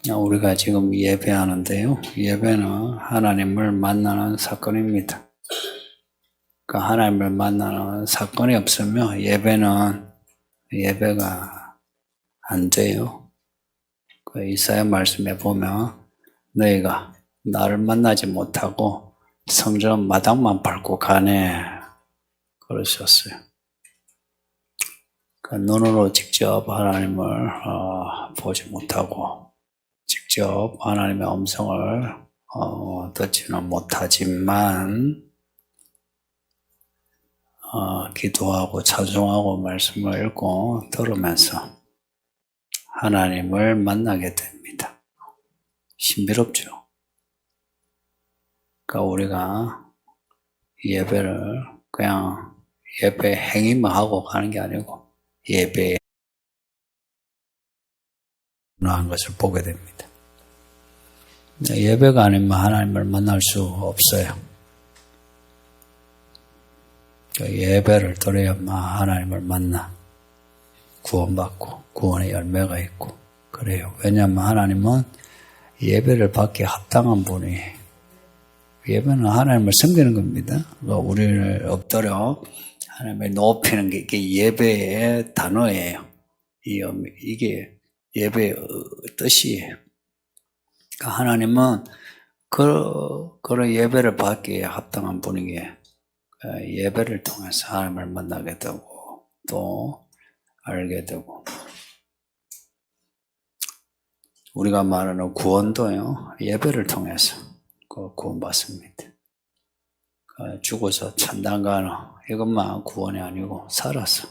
우리가 지금 예배하는데요. 예배는 하나님을 만나는 사건입니다. 하나님을 만나는 사건이 없으면 예배가 안 돼요. 이사야 말씀에 보면 너희가 나를 만나지 못하고 성전 마당만 밟고 가네 그러셨어요. 눈으로 직접 하나님을 보지 못하고 직접 하나님의 음성을 듣지는 못하지만 기도하고 찬송하고 말씀을 읽고 들으면서 하나님을 만나게 됩니다. 신비롭죠? 우리가 예배를 그냥 예배 행위만 하고 가는 게 아니고 예배에 한 것을 보게 됩니다. 예배가 아니면 하나님을 만날 수 없어요. 예배를 드려야만 하나님을 만나 구원받고 구원의 열매가 있고 그래요. 왜냐하면 하나님은 예배를 받기에 합당한 분이 예배는 하나님을 섬기는 겁니다. 우리를 엎드려 하나님을 높이는 게 이게 예배의 단어예요. 이게 예배의 뜻이에요. 하나님은 그런 예배를 받기에 합당한 분이기에 예배를 통해서 하나님을 만나게 되고 또 알게 되고 우리가 말하는 구원도요 예배를 통해서 구원받습니다. 죽어서 천당 가는 이것만 구원이 아니고 살아서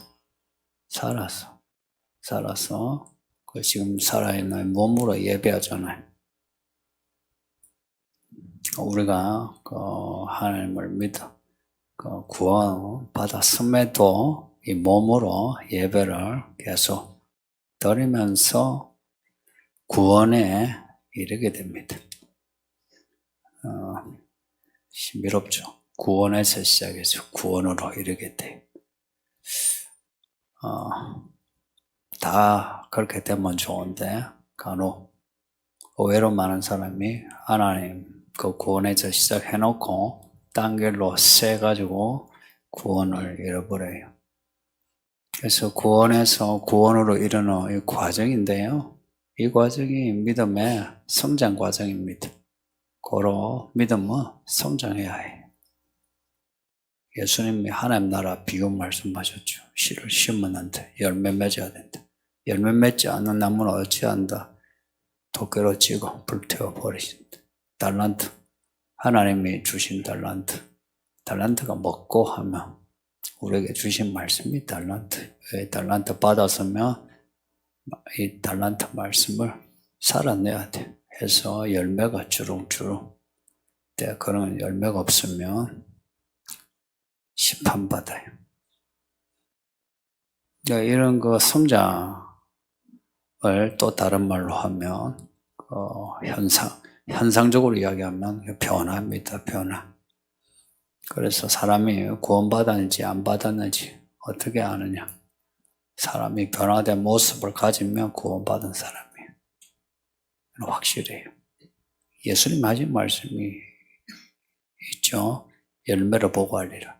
지금 살아있는 몸으로 예배하잖아요. 우리가 하나님을 믿어 구원 받았음에도 이 몸으로 예배를 계속 드리면서 구원에 이르게 됩니다. 신비롭죠. 구원에서 시작해서 구원으로 이르게 돼요. 다 그렇게 되면 좋은데 간혹 의외로 많은 사람이 하나님 그 구원에서 시작해놓고 딴 길로 세가지고 구원을 잃어버려요. 그래서 구원에서 구원으로 이르는 이 과정인데요. 이 과정이 믿음의 성장 과정입니다. 고로 믿음은 성장해야 해요. 예수님이 하나님 나라 비유 말씀하셨죠. 씨를 심었는데 열매 맺어야 된다. 열매 맺지 않는 나무는 어찌한다. 도끼로 찌고 불태워 버리신다. 달란트, 하나님이 주신 달란트가 먹고 하면 우리에게 주신 말씀이 달란트. 달란트 받았으면 이 달란트 말씀을 살아내야 돼. 해서 열매가 주렁주렁. 그런 열매가 없으면 심판받아요. 이런 성장을 또 다른 말로 하면 현상적으로 이야기하면 변화입니다. 변화. 그래서 사람이 구원받았는지 안 받았는지 어떻게 아느냐. 사람이 변화된 모습을 가지면 구원받은 사람이에요. 확실해요. 예수님 하신 말씀이 있죠. 열매를 보고 알리라.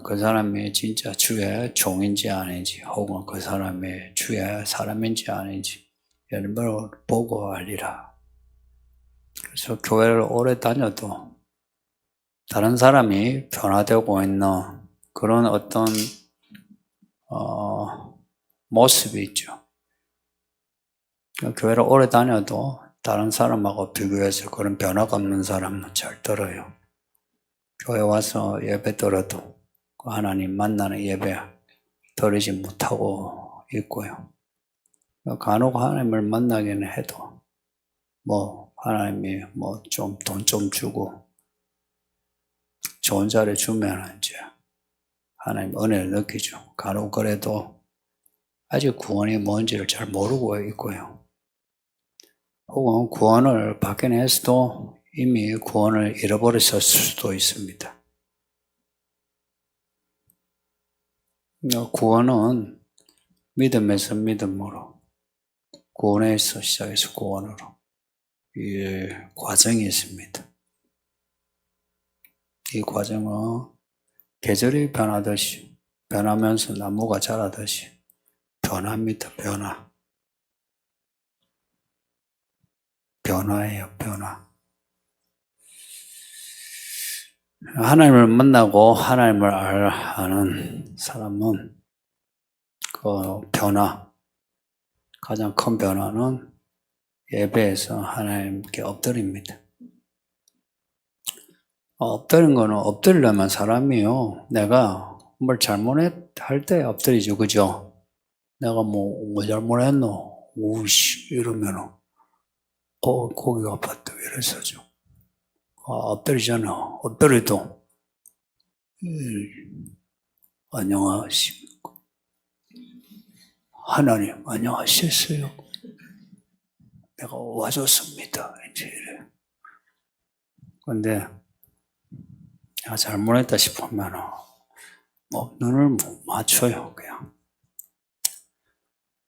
그 사람이 진짜 주의 종인지 아닌지 혹은 그 사람이 주의 사람인지 아닌지 열매를 보고 알리라. 그래서 교회를 오래 다녀도 다른 사람이 변화되고 있는 그런 어떤 모습이 있죠. 교회를 오래 다녀도 다른 사람하고 비교해서 그런 변화가 없는 사람은 잘 들어요. 교회 와서 예배 들어도 하나님 만나는 예배 드리지 못하고 있고요. 간혹 하나님을 만나기는 해도 하나님이 돈 좀 주고 좋은 자리 주면 이제 하나님 은혜를 느끼죠. 간혹 그래도 아직 구원이 뭔지를 잘 모르고 있고요. 혹은 구원을 받긴 했어도 이미 구원을 잃어버렸을 수도 있습니다. 구원은 믿음에서 믿음으로 구원에서 시작해서 구원으로 이 과정이 있습니다. 이 과정은 계절이 변하듯이 변하면서 나무가 자라듯이 변화입니다. 변화예요. 변화. 하나님을 만나고 하나님을 아는 사람은 그 변화, 가장 큰 변화는 예배에서 하나님께 엎드립니다. 엎드린 거는 엎드리려면 사람이요. 내가 뭘 잘못할 때 엎드리죠. 그죠? 내가 뭐 잘못했노? 우씨, 이러면은, 고기가 아팠다. 이랬어죠. 엎드리잖아. 엎드려도, 안녕하십니까. 하나님, 안녕하셨어요. 내가 와줬습니다. 이제 이래. 근데, 내가 잘못했다 싶으면, 눈을 맞춰요, 그냥.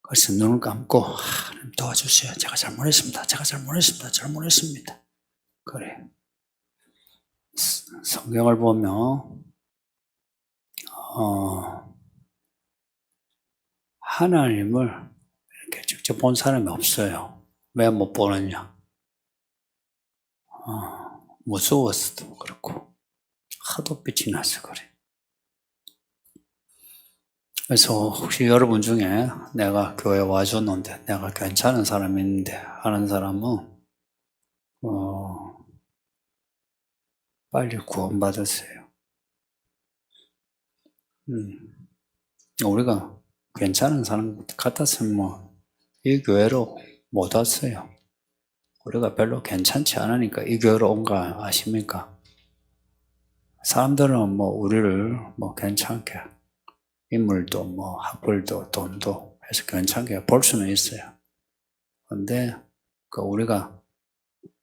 그래서 눈을 감고, 하나님 도와주세요. 제가 잘못했습니다. 그래. 성경을 보면, 하나님을 이렇게 직접 본 사람이 없어요. 왜 못 보느냐? 무서워서도 그렇고, 하도 빛이 나서 그래. 그래서 혹시 여러분 중에 내가 교회 와줬는데 내가 괜찮은 사람이 있는데 하는 사람은 빨리 구원받으세요. 우리가 괜찮은 사람 같았으면 이 교회로 못 왔어요. 우리가 별로 괜찮지 않으니까 이 교회로 온 거 아십니까? 사람들은 우리를 괜찮게 인물도 학벌도 돈도 해서 괜찮게 볼 수는 있어요. 근데 우리가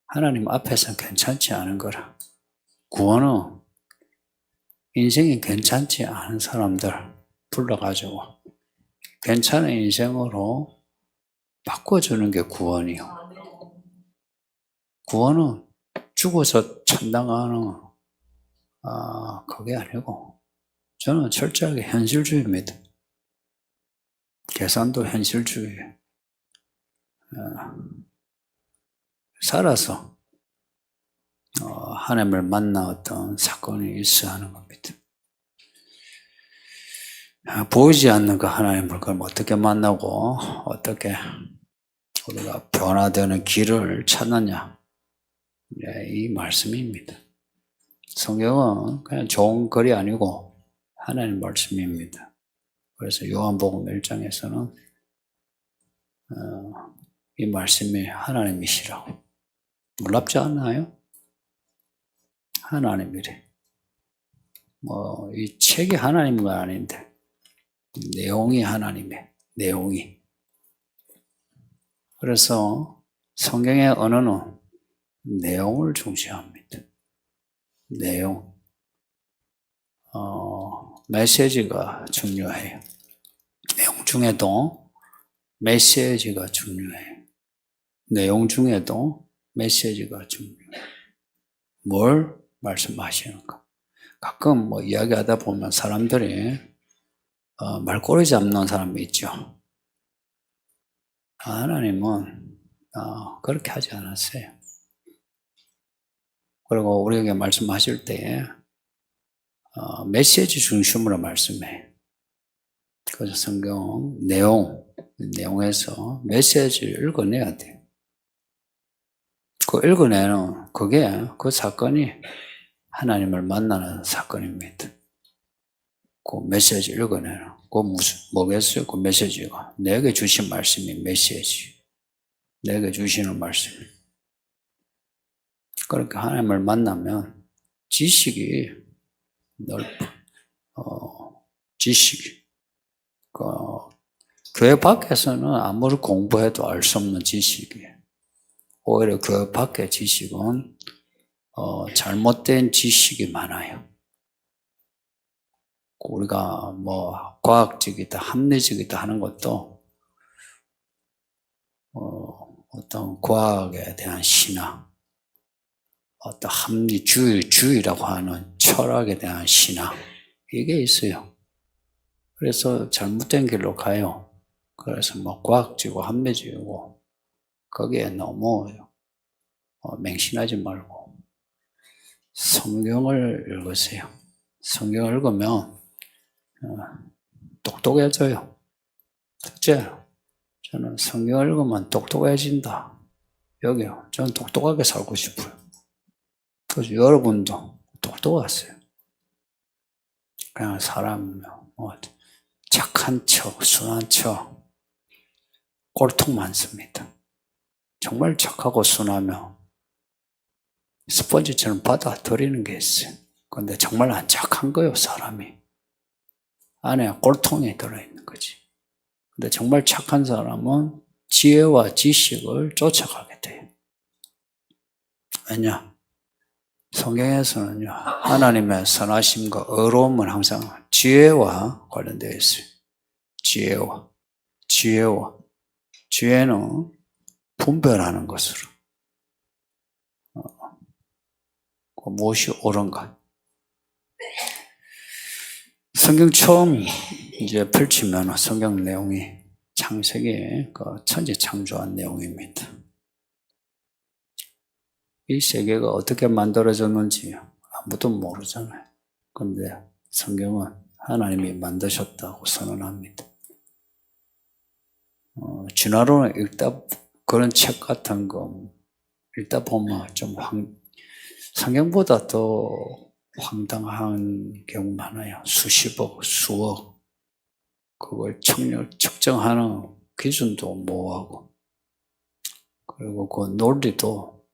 하나님 앞에서는 괜찮지 않은 거라. 구원은 인생이 괜찮지 않은 사람들 불러가지고 괜찮은 인생으로 바꿔주는 게 구원이요. 구원은 죽어서 천당하는 그게 아니고 저는 철저하게 현실주의입니다. 계산도 현실주의. 살아서 하나님을 만나 어떤 사건이 있어야 하는 겁니다. 보이지 않는 그 하나님을 그럼 어떻게 만나고 어떻게 우리가 변화되는 길을 찾느냐. 이 말씀입니다. 성경은 그냥 좋은 글이 아니고 하나님 말씀입니다. 그래서 요한복음 1장에서는 이 말씀이 하나님이시라고. 놀랍지 않나요? 하나님이래. 이 책이 하나님은 아닌데 내용이 하나님의 내용이. 그래서 성경의 언어는 내용을 중시합니다. 내용. 메시지가 중요해요. 내용 중에도 메시지가 중요해요. 내용 중에도 메시지가 중요해요. 뭘 말씀하시는가. 가끔 이야기하다 보면 사람들이 말꼬리 잡는 사람이 있죠. 하나님은 그렇게 하지 않았어요. 그리고 우리에게 말씀하실 때 메시지 중심으로 말씀해요. 그래서 성경 내용에서 메시지를 읽어내야 돼요. 그 읽어내는 그 사건이 하나님을 만나는 사건입니다. 그 메시지 읽어내는 뭐겠어요? 그 메시지가 내게 주신 말씀이 메시지. 내게 주시는 말씀이. 그렇게 하나님을 만나면 지식이 넓어. 지식이. 교회 밖에서는 아무리 공부해도 알 수 없는 지식이에요. 오히려 교회 밖의 지식은 잘못된 지식이 많아요. 우리가 과학적이다, 합리적이다 하는 것도 어떤 과학에 대한 신앙, 어떤 합리주의라고 하는 철학에 대한 신앙, 이게 있어요. 그래서 잘못된 길로 가요. 그래서 뭐 과학적이고 합리적이고 거기에 너무 맹신하지 말고 성경을 읽으세요. 성경을 읽으면 똑똑해져요. 첫째로 저는 성경을 읽으면 똑똑해진다. 여기요. 저는 똑똑하게 살고 싶어요. 그래서 여러분도 똑똑하세요. 그냥 사람 착한 척, 순한 척, 꼴통 많습니다. 정말 착하고 순하면 스펀지처럼 받아들이는 게 있어요. 근데 정말 안 착한 거예요, 사람이. 안에 꼴통이 들어있는 거지. 근데 정말 착한 사람은 지혜와 지식을 쫓아가게 돼요. 왜냐? 성경에서는요, 하나님의 선하심과 의로움은 항상 지혜와 관련되어 있어요. 지혜는 분별하는 것으로. 무엇이 옳은가. 성경 처음 이제 펼치면 성경 내용이 창세기 천지 창조한 내용입니다. 이 세계가 어떻게 만들어졌는지 아무도 모르잖아요. 그런데 성경은 하나님이 만드셨다고 선언합니다. 진화론을 그런 책 같은 거 읽다 보면 좀 성경보다 더 황당한 경우 많아요. 수십억, 수억. 그걸 측정하는 기준도 모호하고. 그리고 그 논리도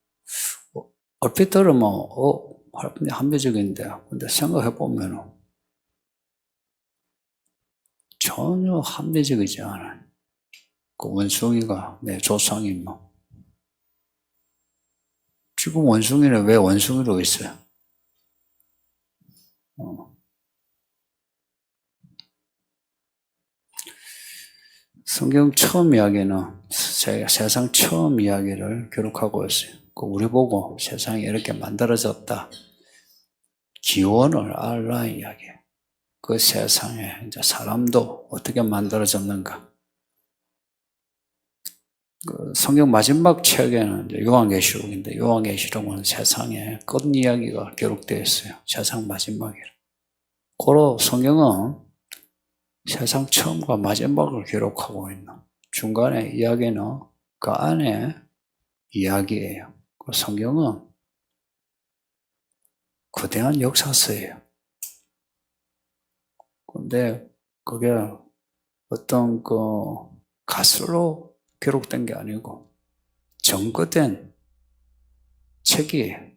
얼핏 들으면 합리적인데 근데 생각해보면 전혀 합리적이지 않아요. 그 원숭이가 내 조상이 뭐. 지금 원숭이는 왜 원숭이로 있어요? 성경 처음 이야기는 세상 처음 이야기를 기록하고 있어요. 우리 보고 세상이 이렇게 만들어졌다. 기원을 알라 이야기예요. 그 세상에 이제 사람도 어떻게 만들어졌는가. 그 성경 마지막 책에는 이제 요한계시록인데 요한계시록은 세상의 끝 이야기가 기록되어 있어요. 세상 마지막이라. 고로 성경은 세상 처음과 마지막을 기록하고 있는 중간에 이야기는 그 안에 이야기예요. 그 성경은 거대한 역사서예요. 근데 그게 어떤 가설로 기록된 게 아니고 정거된 책이에요.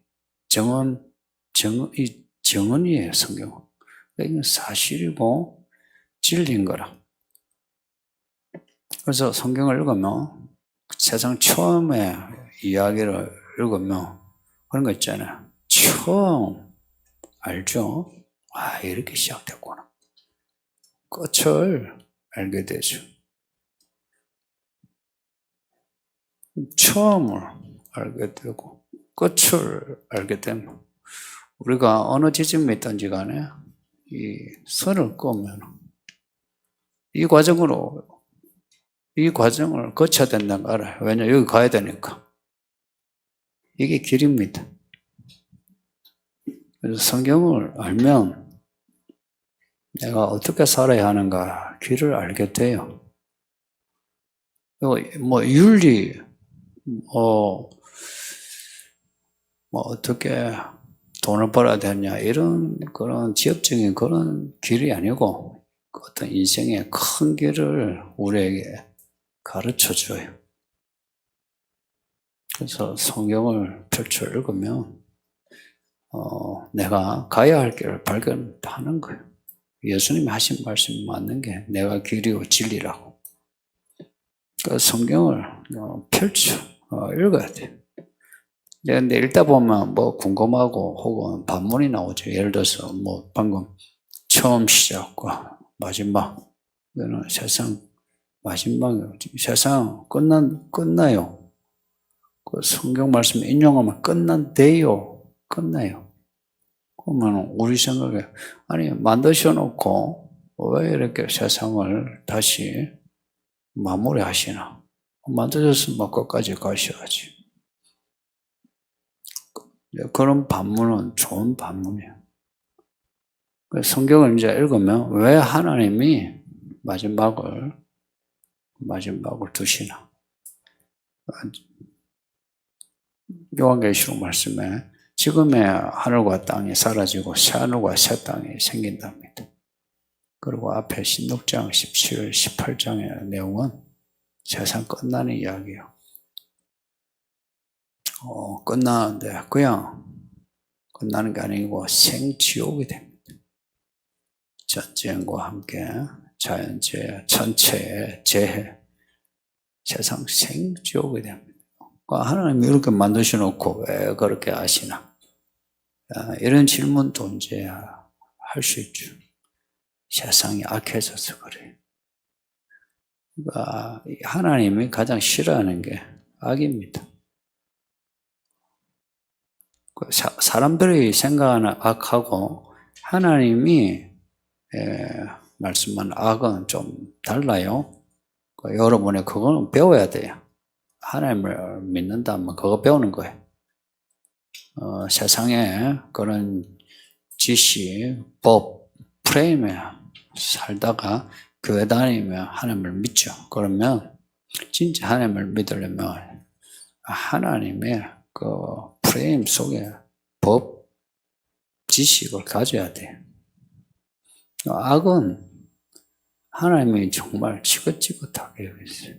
정언이에요, 성경은. 이건 사실이고 진리인 거라. 그래서 성경을 읽으면 세상 처음에 이야기를 읽으면 그런 거 있잖아요. 처음 알죠? 이렇게 시작됐구나. 끝을 알게 되죠. 처음을 알게 되고 끝을 알게 되면 우리가 어느 지점에 있든지 간에 이 선을 끄면 이 과정을 거쳐야 된다는 거 알아요. 왜냐 여기 가야 되니까. 이게 길입니다. 그래서 성경을 알면 내가 어떻게 살아야 하는가 길을 알게 돼요. 뭐 윤리, 어떻게 돈을 벌어야 되냐 이런 그런 지엽적인 그런 길이 아니고 어떤 인생의 큰 길을 우리에게 가르쳐 줘요. 그래서 성경을 펼쳐 읽으면 내가 가야 할 길을 발견하는 거예요. 예수님이 하신 말씀이 맞는 게 내가 길이고 진리라고. 그 성경을 펼쳐 읽어야 돼요. 근데 읽다 보면 뭐 궁금하고 혹은 반문이 나오죠. 예를 들어서 뭐 방금 처음 시작과 마지막 이거는 세상 마지막에 세상 끝나요. 그 성경 말씀 인용하면 끝난대요. 끝나요. 그러면 우리 생각에 아니 만드셔놓고 왜 이렇게 세상을 다시 마무리하시나? 만드셨으면 끝까지 가셔야지. 그런 반문은 좋은 반문이에요. 성경을 이제 읽으면 왜 하나님이 마지막을 두시나? 요한계시록 말씀에 지금의 하늘과 땅이 사라지고 새 하늘과 새 땅이 생긴답니다. 그리고 앞에 신록장 17, 18장의 내용은 세상 끝나는 이야기예요. 끝나는데 그냥 끝나는 게 아니고 생지옥이 됩니다. 전쟁과 함께 자연재해, 천체의 재해, 세상 생지옥이 됩니다. 하나님이 이렇게 만드셔놓고 왜 그렇게 하시나? 이런 질문도 이제 할 수 있죠. 세상이 악해져서 그래요. 그러니까 하나님이 가장 싫어하는 게 악입니다. 사람들이 생각하는 악하고 하나님이 말씀한 악은 좀 달라요. 여러분이 그거는 배워야 돼요. 하나님을 믿는다면 그거 배우는 거예요. 세상에 그런 지식, 법, 프레임에 살다가 교회 다니면 하나님을 믿죠. 그러면 진짜 하나님을 믿으려면 하나님의 그 프레임 속에 법, 지식을 가져야 돼요. 악은 하나님이 정말 지긋지긋하게 여겼어요.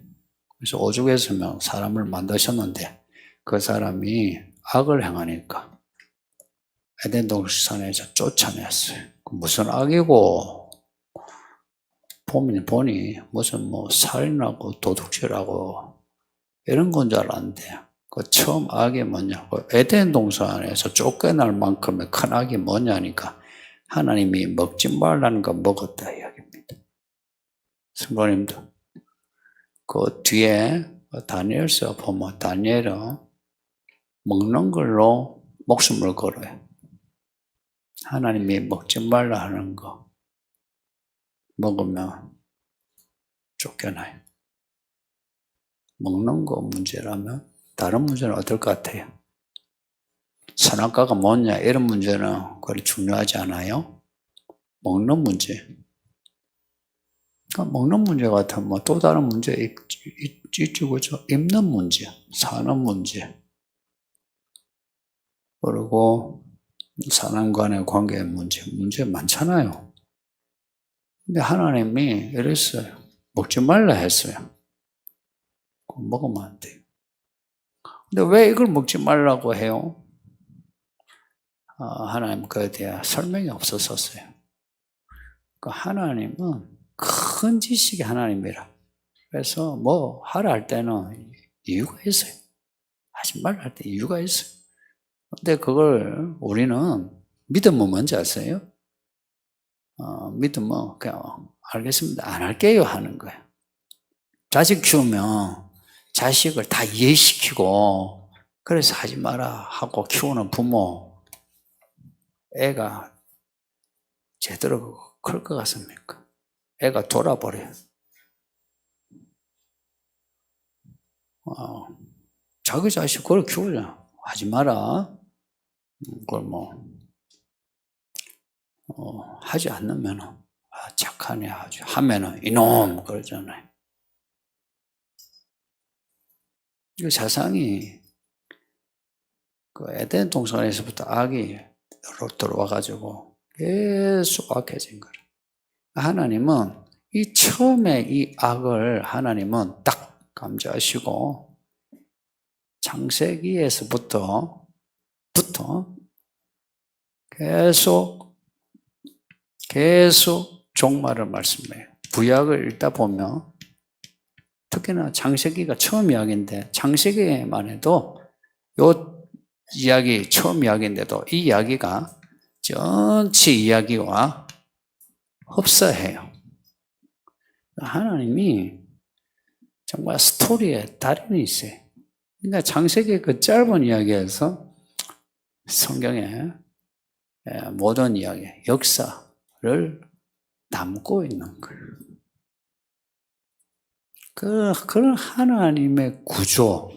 그래서 오죽했으면 사람을 만드셨는데 그 사람이 악을 행하니까 에덴 동산에서 쫓아냈어요. 무슨 악이고 보니 무슨 살인하고 도둑질하고 이런 건 줄 알았는데 그 처음 악이 뭐냐고 에덴 동산에서 쫓겨날 만큼의 큰 악이 뭐냐니까 하나님이 먹지 말라는 거 먹었다 이야기입니다. 성도님들 그 뒤에 다니엘서 보면 다니엘은 먹는 걸로 목숨을 걸어요. 하나님이 먹지 말라 하는 거 먹으면 쫓겨나요. 먹는 거 문제라면 다른 문제는 어떨 것 같아요? 선악과가 뭐냐 이런 문제는 그리 중요하지 않아요. 먹는 문제. 먹는 문제 같으면 또 다른 문제 있죠, 그죠? 입는 문제, 사는 문제, 그리고 사람 간의 관계의 문제 많잖아요. 근데 하나님이 이랬어요. 먹지 말라 했어요. 먹으면 안 돼요. 근데 왜 이걸 먹지 말라고 해요? 하나님 그에 대한 설명이 없었어요. 하나님은 큰 지식의 하나님이라. 그래서 하라 할 때는 이유가 있어요. 하지 말라 할 때 이유가 있어요. 근데 그걸 우리는 믿으면 뭔지 아세요? 믿으면 그냥 알겠습니다. 안 할게요 하는 거예요. 자식 키우면 자식을 다 이해시키고 그래서 하지 마라 하고 키우는 부모 애가 제대로 클 것 같습니까? 애가 돌아버려요. 자기 자식 그걸 키우자. 하지 마라. 그걸 하지 않으면 착하네 아주 하면은 이놈 그러잖아요. 이 세상이 그 에덴 동산에서부터 악이 들어와가지고 계속 악해진 거예요. 하나님은 처음에 이 악을 하나님은 딱 감지하시고 창세기에서부터 계속 종말을 말씀해요. 구약을 읽다 보면 특히나 창세기가 처음 이야기인데 창세기만 해도 요 이야기 처음 이야기인데도 이 이야기가 전체 이야기와 흡사해요. 하나님이 정말 스토리에 달인이 있어요. 그러니까 창세기 그 짧은 이야기에서 성경의 모든 이야기, 역사를 담고 있는 거예요. 그런 하나님의 구조,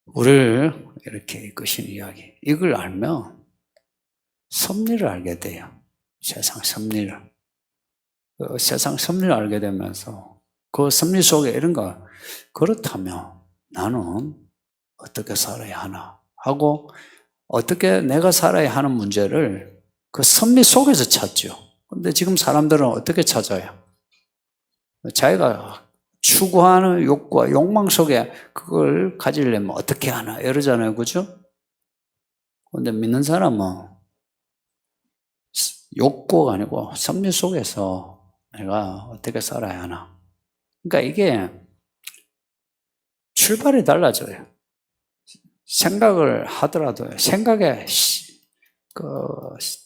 우리를 이렇게 이끄신 이야기, 이걸 알면 섭리를 알게 돼요. 세상 섭리를. 세상 섭리를 알게 되면서 그 섭리 속에 이런 거, 그렇다면 나는 어떻게 살아야 하나 하고, 어떻게 내가 살아야 하는 문제를 그 섭리 속에서 찾죠. 근데 지금 사람들은 어떻게 찾아요? 자기가 추구하는 욕구와 욕망 속에 그걸 가지려면 어떻게 하나 이러잖아요. 그죠? 근데 믿는 사람은 욕구가 아니고 섭리 속에서 내가 어떻게 살아야 하나. 그러니까 이게 출발이 달라져요. 생각을 하더라도 생각의 그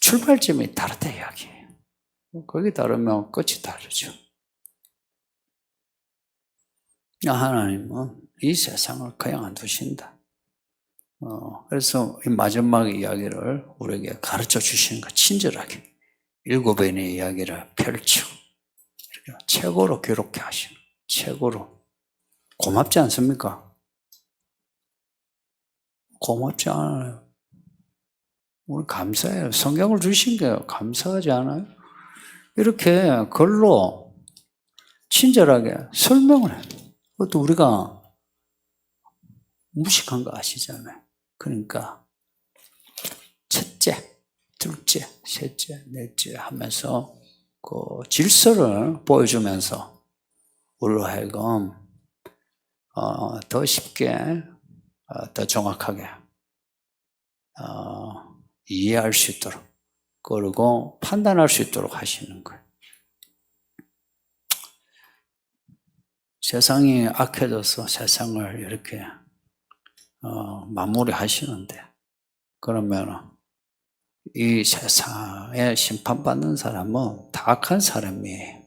출발점이 다르다 이야기예요. 거기 다르면 끝이 다르죠. 하나님은 이 세상을 그냥 안 두신다. 그래서 이 마지막 이야기를 우리에게 가르쳐 주시는 거, 친절하게 7인의 이야기를 펼쳐 이렇게 최고로 기록해 하시는, 최고로. 고맙지 않습니까? 고맙지 않아요. 우리 감사해요. 성경을 주신 게 감사하지 않아요? 이렇게 글로 친절하게 설명을 해요. 그것도 우리가 무식한 거 아시잖아요. 그러니까 첫째, 둘째, 셋째, 넷째 하면서 그 질서를 보여주면서 우리로 하여금 더 쉽게, 더 정확하게 이해할 수 있도록, 그리고 판단할 수 있도록 하시는 거예요. 세상이 악해져서 세상을 이렇게 마무리하시는데, 그러면 이 세상에 심판받는 사람은 다 악한 사람이에요.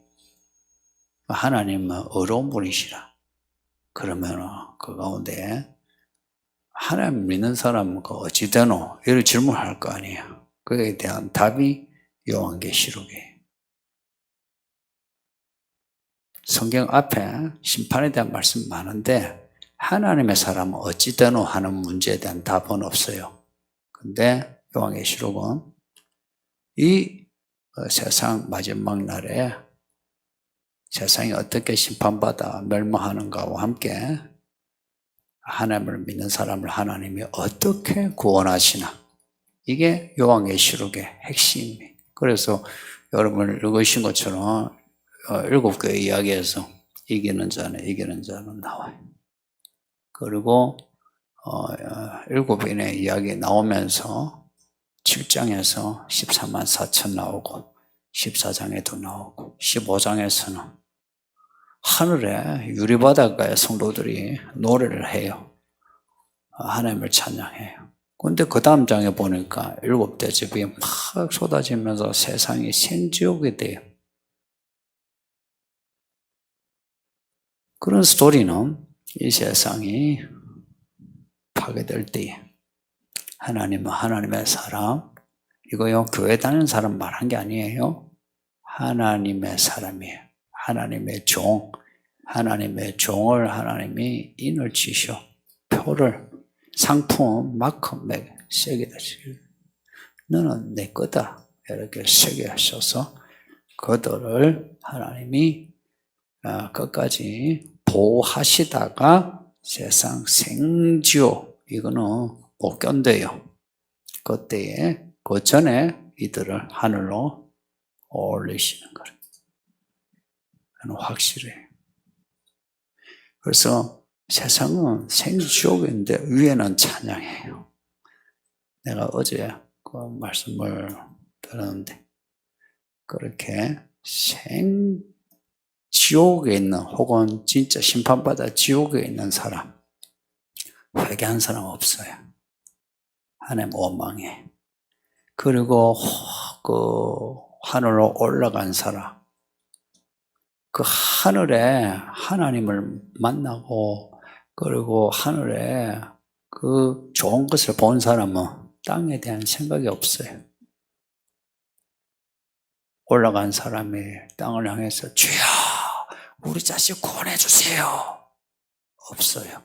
하나님은 의로운 분이시라. 그러면 그 가운데 하나님 믿는 사람은 어찌 되노? 이런 질문할 거 아니에요. 그에 대한 답이 요한계시록이에요. 성경 앞에 심판에 대한 말씀 많은데 하나님의 사람은 어찌 되노 하는 문제에 대한 답은 없어요. 근데 요한계시록은 이 세상 마지막 날에 세상이 어떻게 심판받아 멸망하는가와 함께 하나님을 믿는 사람을 하나님이 어떻게 구원하시나, 이게 요한계시록의 핵심이에요. 그래서 여러분을 읽으신 것처럼 7개의 이야기에서 이기는 자는 나와요. 그리고 7인의 이야기 나오면서 7장에서 14만 4천 나오고 14장에도 나오고 15장에서는 하늘에 유리바닷가에 성도들이 노래를 해요. 하나님을 찬양해요. 그런데 그 다음 장에 보니까 7대접이 막 쏟아지면서 세상이 생지옥이 돼요. 그런 스토리는 이 세상이 파괴될 때에 하나님은 하나님의 사람, 이거요 교회 다니는 사람 말한 게 아니에요. 하나님의 사람이에요. 하나님의 종, 하나님의 종을 하나님이 인을 치셔 표를, 상품, 마크 세게 하시고 너는 내 거다 이렇게 세게 하셔서 그들을 하나님이 끝까지 보호하시다가 세상 생지옥, 이거는 못 견뎌요. 그때에 그 전에 이들을 하늘로 올리시는 거예요. 확실해요. 그래서 세상은 생지옥인데 위에는 찬양해요. 내가 어제 그 말씀을 들었는데 그렇게 지옥에 있는, 혹은 진짜 심판받아 지옥에 있는 사람, 회개한 사람 없어요. 하나님 원망해. 그리고 그 하늘로 올라간 사람, 그 하늘에 하나님을 만나고 그리고 하늘에 그 좋은 것을 본 사람은 땅에 대한 생각이 없어요. 올라간 사람이 땅을 향해서 주여 우리 자식 구원해 주세요. 없어요.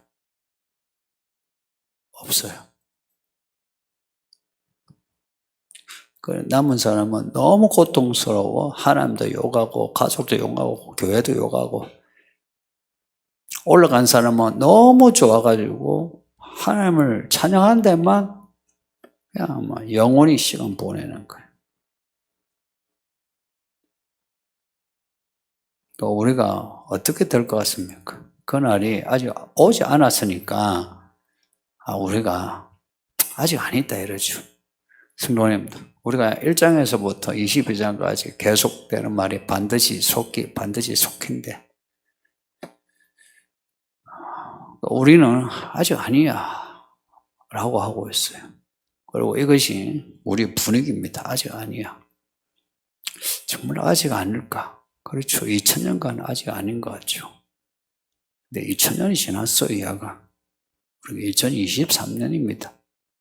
없어요. 그 남은 사람은 너무 고통스러워. 하나님도 욕하고 가족도 욕하고 교회도 욕하고 올라간 사람은 너무 좋아가지고 하나님을 찬양한 데만 그냥 뭐 영원히 시간 보내는 거예요. 또 우리가 어떻게 될 것 같습니까? 그날이 아직 오지 않았으니까 우리가 아직 아니다 이러죠. 성도님들, 우리가 1장에서부터 22장까지 계속되는 말이 반드시 속기, 반드시 속힌데 우리는 아직 아니야 라고 하고 있어요. 그리고 이것이 우리 분위기입니다. 아직 아니야. 정말 아직 아닐까? 그렇죠. 2000년간 아직 아닌 것 같죠. 근데 2000년이 지났어요, 이하가. 그리고 2023년입니다.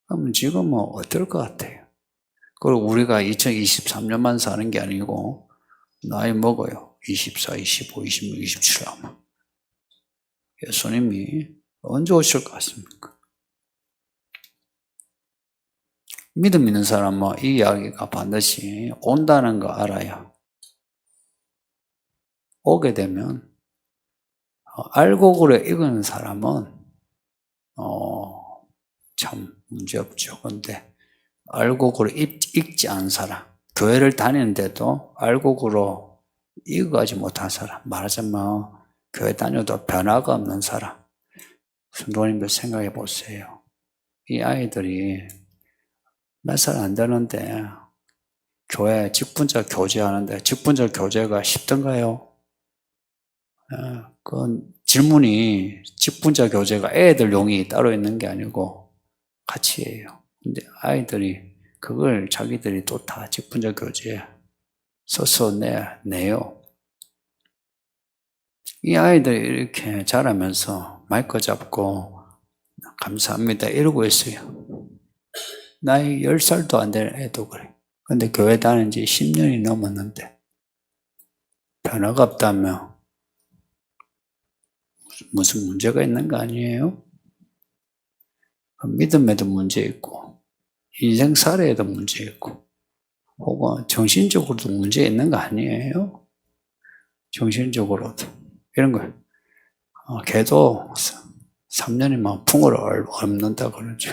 그럼 지금은 어떨 것 같아요? 그리고 우리가 2023년만 사는 게 아니고 나이 먹어요. 24, 25, 26, 27 아마. 예수님이 언제 오실 것 같습니까? 믿음 있는 사람은 이 이야기가 반드시 온다는 거 알아요. 오게 되면 알고 그래 읽은 사람은 참 문제없죠. 그런데 알고 그래 읽지 않은 사람, 교회를 다니는데도 알고 그래 읽어가지 못한 사람, 말하자면 교회 다녀도 변화가 없는 사람, 성도님들 생각해 보세요. 이 아이들이 몇 살 안 되는데 교회 직분자 교제하는데 직분자 교제가 쉽던가요? 그 질문이 직분자 교제가 애들 용이 따로 있는 게 아니고 같이 해요. 근데 아이들이 그걸 자기들이 또 다 직분자 교재에 써서 내요. 이 아이들이 이렇게 자라면서 마이크 잡고 감사합니다 이러고 있어요. 나이 10살도 안 되는 애도 그래. 근데 교회 다닌 지 10년이 넘었는데 변화가 없다며 무슨 문제가 있는 거 아니에요? 믿음에도 문제 있고 인생살이에도 문제 있고 혹은 정신적으로도 문제 있는 거 아니에요? 정신적으로도 이런 거예요. 걔도 3년이면 풍어를 엎는다 그러죠.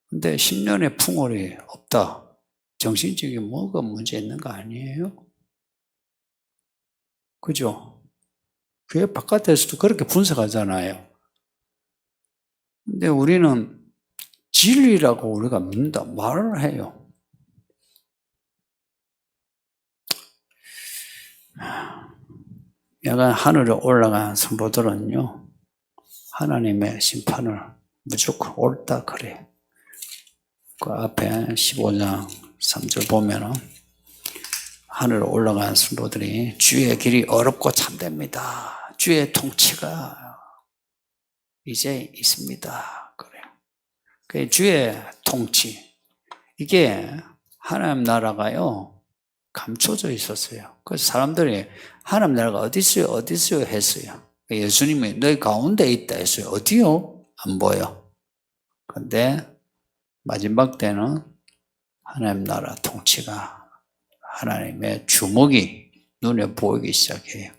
근데 10년의 풍월이 없다. 정신적인 뭐가 문제 있는 거 아니에요? 그죠? 교회 바깥에서도 그렇게 분석하잖아요. 근데 우리는 진리라고 우리가 믿는다 말을 해요. 약간 하늘에 올라간 성도들은요, 하나님의 심판을 무조건 옳다 그래. 그 앞에 15장 3절 보면은 하늘에 올라간 성도들이 주의 길이 어렵고 참됩니다. 주의 통치가 이제 있습니다. 그래요. 그 주의 통치 이게 하나님 나라가요 감춰져 있었어요. 그래서 사람들이 하나님 나라가 어디 있어요? 어디 있어요? 했어요. 예수님이 너희 가운데 있다 했어요. 어디요? 안 보여. 근데 마지막 때는 하나님 나라 통치가 하나님의 주목이 눈에 보이기 시작해요.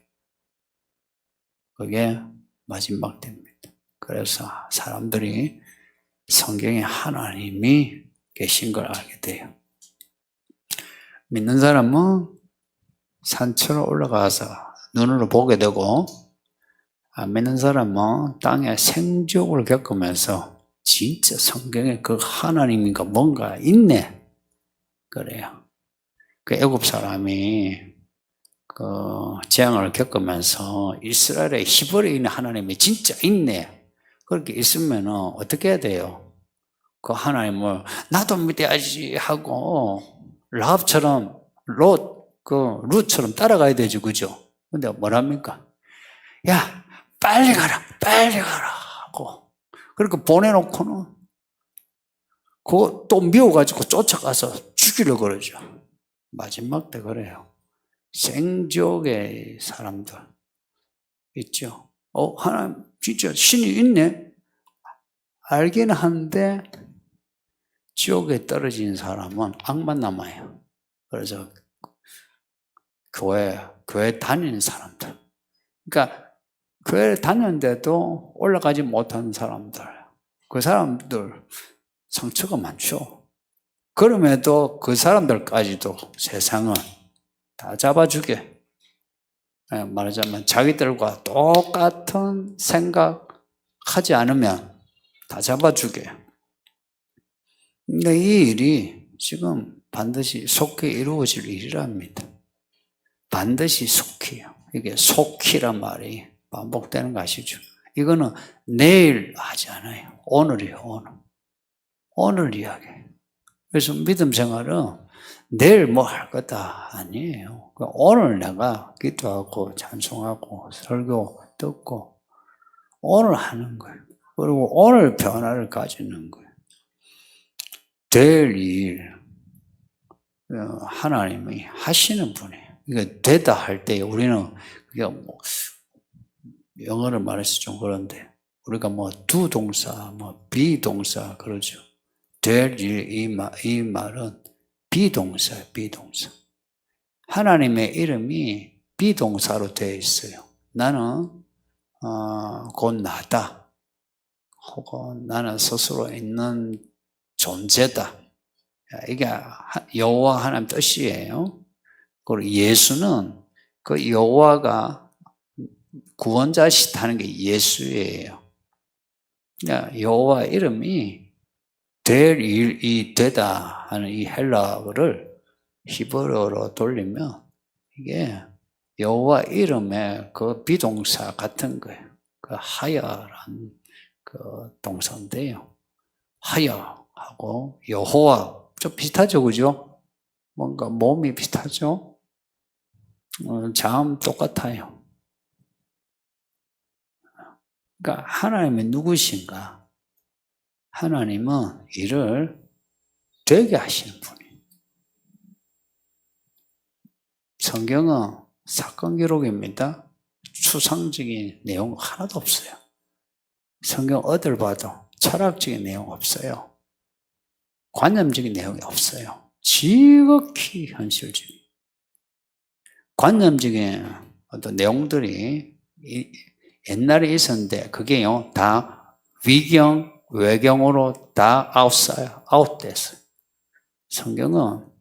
그게 마지막 때입니다. 그래서 사람들이 성경에 하나님이 계신 걸 알게 돼요. 믿는 사람은 산처럼 올라가서 눈으로 보게 되고 안 믿는 사람은 땅에 생족을 겪으면서 진짜 성경에 그 하나님인가 뭔가 있네 그래요. 그 애굽 사람이 그 재앙을 겪으면서 이스라엘의 히브리에 있는 하나님이 진짜 있네 그렇게 있으면 어떻게 해야 돼요? 그 하나님을 나도 믿어야지 하고 라합처럼 룻처럼 따라가야 되죠, 그죠? 근데 뭐랍니까? 야, 빨리 가라, 빨리 가라 하고 그렇게 보내놓고는 그거 또 미워가지고 쫓아가서 죽이려고 그러죠. 마지막 때 그래요. 생지옥의 사람들 있죠. 하나님 진짜 신이 있네. 알긴 한데 지옥에 떨어진 사람은 악만 남아요. 그래서 교회 다니는 사람들. 그러니까 교회 다녔는데도 올라가지 못한 사람들. 그 사람들 상처가 많죠. 그럼에도 그 사람들까지도 세상은 다 잡아주게. 말하자면 자기들과 똑같은 생각하지 않으면 다 잡아주게. 근데 이 일이 지금 반드시 속히 이루어질 일이랍니다. 반드시 속히요. 이게 속히란 말이 반복되는 거 아시죠? 이거는 내일 하지 않아요. 오늘이에요, 오늘. 오늘 이야기예요. 그래서 믿음 생활은 내일 뭐 할 거다 아니에요. 오늘 내가 기도하고 찬송하고 설교 듣고 오늘 하는 거예요. 그리고 오늘 변화를 가지는 거예요. 될 일, 하나님이 하시는 분이에요. 이게 되다 할 때 우리는 그게 뭐 영어를 말해서 좀 그런데 우리가 뭐 do 동사, 뭐 be 동사 그러죠. 될 일, 이 말은 비동사예요, 비동사. 하나님의 이름이 비동사로 되어 있어요. 나는 곧 나다. 혹은 나는 스스로 있는 존재다. 이게 여호와 하나님 뜻이에요. 그리고 예수는 그 여호와가 구원자시다는 게 예수예요. 여호와 이름이 될 일이 되다 하는 이 헬라어를 히브리어로 돌리면 이게 여호와 이름의 그 비동사 같은 거예요. 그 하야라는 그 동사인데요. 하야하고 여호와 좀 비슷하죠, 그죠? 뭔가 몸이 비슷하죠? 자음 똑같아요. 그러니까 하나님이 누구신가? 하나님은 일을 되게 하시는 분이에요. 성경은 사건 기록입니다. 추상적인 내용 하나도 없어요. 성경 어딜 봐도 철학적인 내용 없어요. 관념적인 내용이 없어요. 지극히 현실적인. 관념적인 어떤 내용들이 옛날에 있었는데 그게요 다 외경으로 다 아웃됐어요. 성경은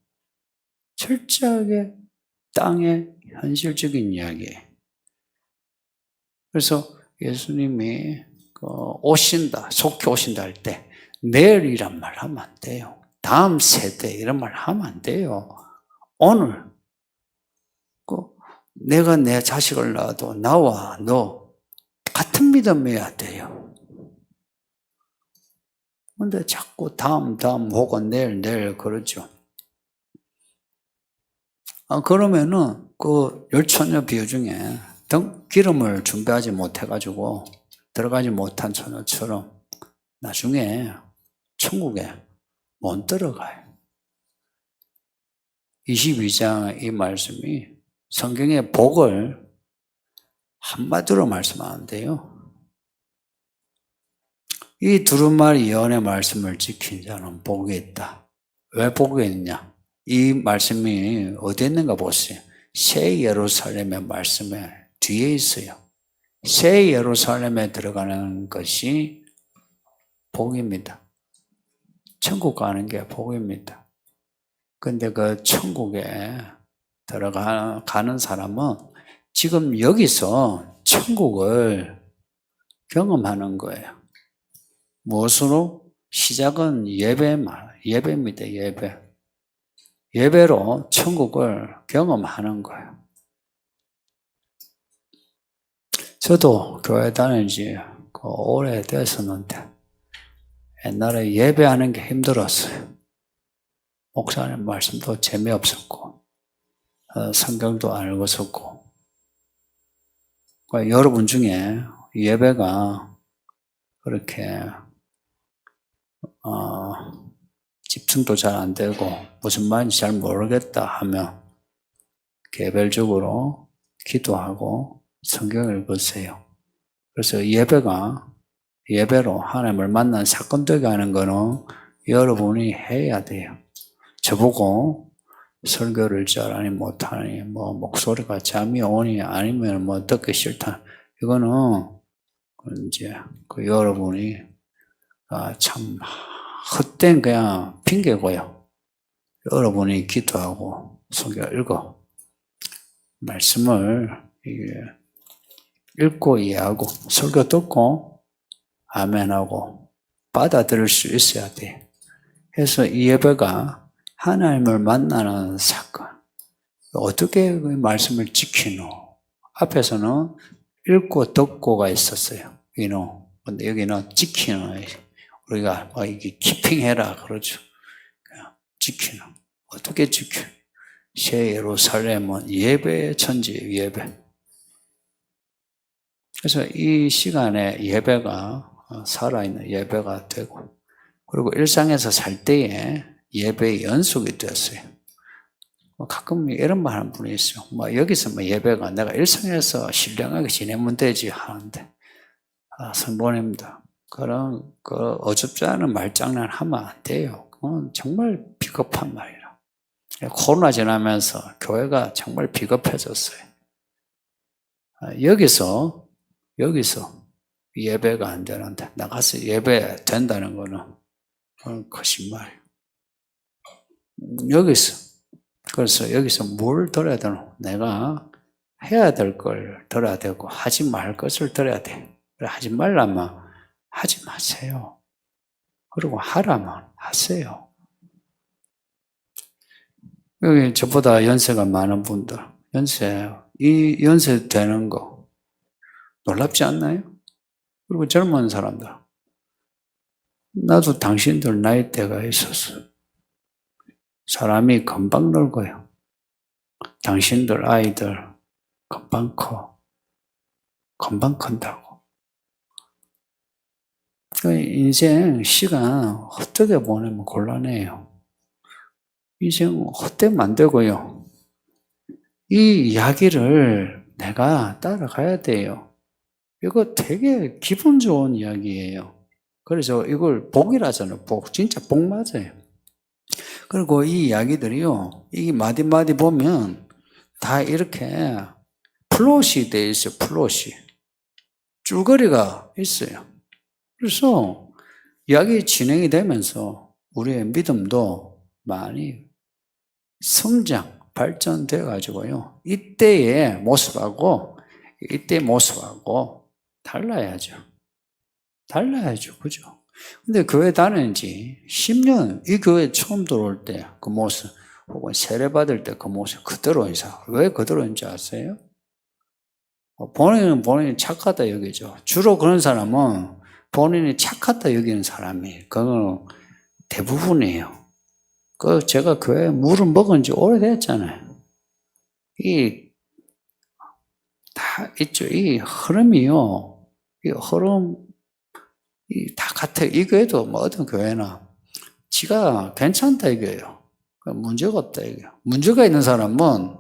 철저하게 땅의 현실적인 이야기예요. 그래서 예수님이 오신다, 속히 오신다 할 때 내일이란 말 하면 안 돼요. 다음 세대 이런 말 하면 안 돼요. 오늘 내가 내 자식을 낳아도 나와 너 같은 믿음이어야 돼요. 근데 자꾸 다음 혹은 내일 그러죠. 그러면은 그 열처녀 비유 중에 기름을 준비하지 못해가지고 들어가지 못한 처녀처럼 나중에 천국에 못 들어가요. 22장 이 말씀이 성경의 복을 한마디로 말씀하는데요. 이 두루마리 예언의 말씀을 지킨 자는 복이 있다. 왜 복이 있냐? 이 말씀이 어디에 있는가 보세요. 새 예루살렘의 말씀에 뒤에 있어요. 새 예루살렘에 들어가는 것이 복입니다. 천국 가는 게 복입니다. 근데 그 천국에 들어가는 사람은 지금 여기서 천국을 경험하는 거예요. 무엇으로? 시작은 예배입니다. 예배로 천국을 경험하는 거예요. 저도 교회 다닌 지 오래됐었는데 옛날에 예배하는 게 힘들었어요. 목사님 말씀도 재미없었고 성경도 안 읽었었고 그러니까 여러분 중에 예배가 그렇게 집중도 잘 안 되고 무슨 말인지 잘 모르겠다 하면 개별적으로 기도하고 성경을 읽으세요. 그래서 예배로 하나님을 만난 사건 되게 하는 거는 여러분이 해야 돼요. 저보고 설교를 잘하니 못하니 뭐 목소리가 잠이 오니 아니면 뭐 듣기 싫다. 이거는 이제 그 여러분이 참 헛된 그냥 핑계고요. 여러분이 기도하고 성경 읽어 말씀을 읽고 이해하고 설교 듣고 아멘하고 받아들일 수 있어야 돼. 그래서 이 예배가 하나님을 만나는 사건. 어떻게 그 말씀을 지키노? 앞에서는 읽고 듣고가 있었어요. 근데 여기는 지키는 우리가 이게 키핑해라 그러죠. 지키는 어떻게 지켜? 새 예루살렘은 예배의 천지예요. 예배. 그래서 이 시간에 예배가 살아있는 예배가 되고 그리고 일상에서 살 때에 예배의 연속이 되었어요. 가끔 이런 말 하는 분이 있어요. 여기서 예배가 내가 일상에서 신령하게 지내면 되지 하는데 선보냅니다. 그런 어줍지 않은 말장난 하면 안 돼요. 그건 정말 비겁한 말이라. 코로나 지나면서 교회가 정말 비겁해졌어요. 여기서 예배가 안 되는데 나가서 예배 된다는 거는 그건 거짓말이에요. 그래서 여기서 뭘 들어야 되노? 내가 해야 될 걸 들어야 되고 하지 말 것을 들어야 돼. 하지 말라면 하지 마세요. 그리고 하라면 하세요. 여기 저보다 연세가 많은 분들, 이 연세 되는 거 놀랍지 않나요? 그리고 젊은 사람들, 나도 당신들 나이대가 있었어. 사람이 금방 늙어요. 당신들 아이들 금방 커. 금방 큰다고. 인생 시간 헛되게 보내면 곤란해요. 인생 헛되면 안 되고요. 이 이야기를 내가 따라가야 돼요. 이거 되게 기분 좋은 이야기예요. 그래서 이걸 복이라잖아요. 복. 진짜 복 맞아요. 그리고 이 이야기들이요. 이 마디마디 보면 다 이렇게 플롯이 돼 있어요. 플롯이. 줄거리가 있어요. 그래서 이야기 진행이 되면서 우리의 믿음도 많이 성장, 발전돼 가지고요. 이때의 모습하고 달라야죠. 그죠? 근데 교회 다니는 지 10년, 이 교회 처음 들어올 때 그 모습, 혹은 세례 받을 때 그 모습 그대로 인사. 왜 그대로인지 아세요? 본인이 착하다 여기죠. 주로 그런 사람은 본인이 착하다 여기는 사람이, 그건 대부분이에요. 제가 교회 물을 먹은 지 오래됐잖아요. 다 있죠. 이 흐름이요. 다 같아요. 이 교회도 어떤 교회나 지가 괜찮다 이거예요. 문제가 없다 이거예요. 문제가 있는 사람은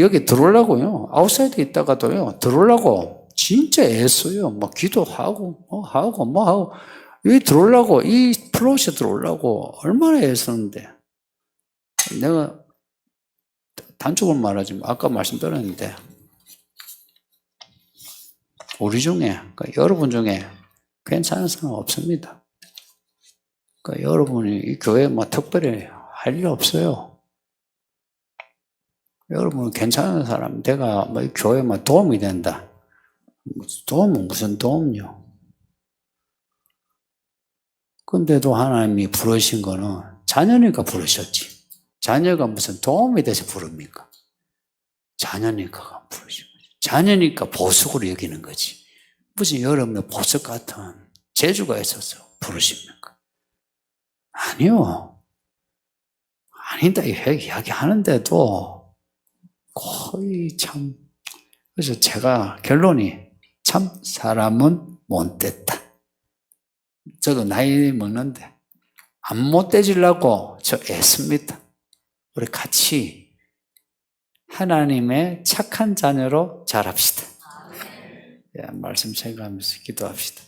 여기 들어오려고요. 아웃사이드에 있다가도요. 들어오려고 진짜 애써요. 기도하고 하고 여기 들어오려고 이 플롯에 들어오려고 얼마나 애썼는데 내가 단축을 말하지만 아까 말씀드렸는데 우리 중에 그러니까 여러분 중에 괜찮은 사람 없습니다. 그러니까 여러분이 이 교회에 특별히 할 일 없어요. 여러분 괜찮은 사람, 내가 이 교회에 도움이 된다. 도움은 무슨 도움요? 근데도 하나님이 부르신 거는 자녀니까 부르셨지. 자녀가 무슨 도움이 돼서 부릅니까? 자녀니까 부르신 거지. 자녀니까 보석으로 여기는 거지. 무슨 여러분의 보석 같은 재주가 있어서 부르십니까? 아니요. 아니다 이야기하는데도 거의 참 그래서 제가 결론이 참 사람은 못됐다. 저도 나이 먹는데 안 못되지려고 저 애씁니다. 우리 같이 하나님의 착한 자녀로 자랍시다. 말씀 생각하면서 기도합시다.